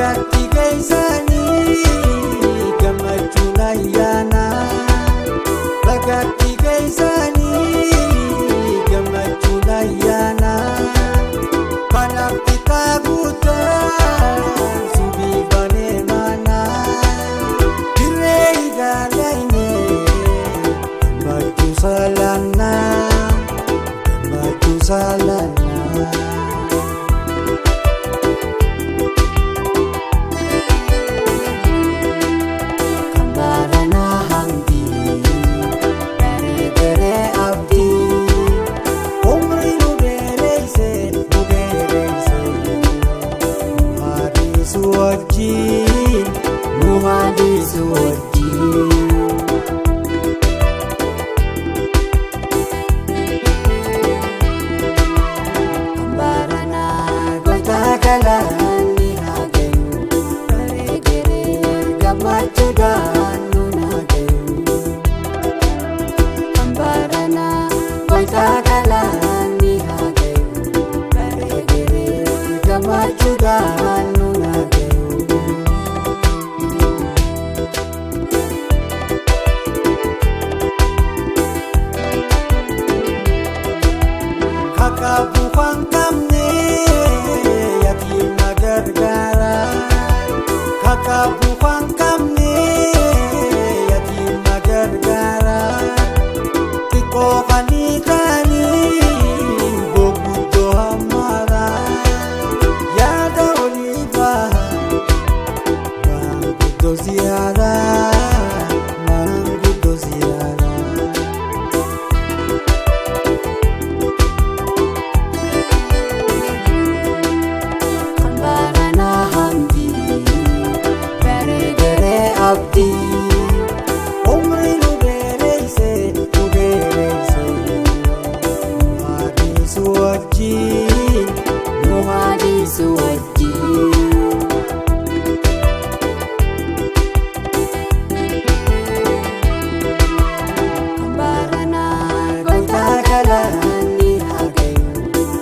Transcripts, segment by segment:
Bagatti keeysani gammachuun ayyaana. Bagatti keeysani gammachuun ayyaana. Kanaaf kitaabutaan subii banee mana. Dirree ilaalayne gammachuu salaanna. Gammachuu salaanna. Kakabu kamne yatima gargara. Kakabu kamne yatima gargara. Tiko kani bokuto hamara. Yada oliva mangudo ziara. Mangudo ziara. Umre nubereyse muhadisu wajjin. Kambarana goita galani hagayu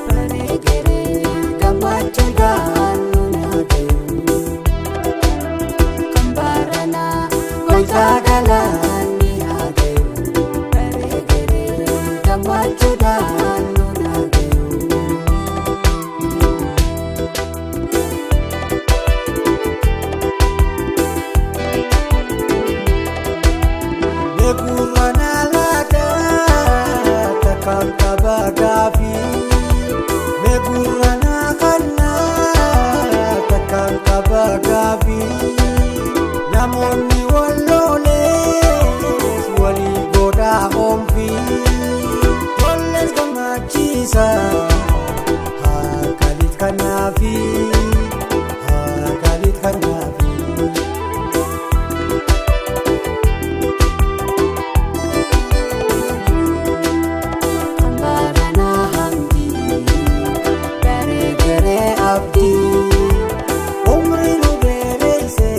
baregere gammachuudhaan nun hagayu. Kambarana goita galani hagayu baregere gammachuudhaan nun hagayu. Megurana lada takkan kabagafi. Megurana kanna takkan kabagafi. Namoonni walloles wali goda homfi. Walles gammachiisa hakalit kanaafi. Hakalit kanaafi. Umre nubereyse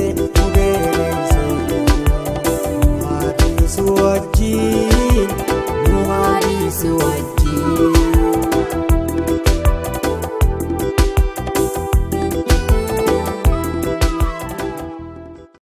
muhadisu wajjin.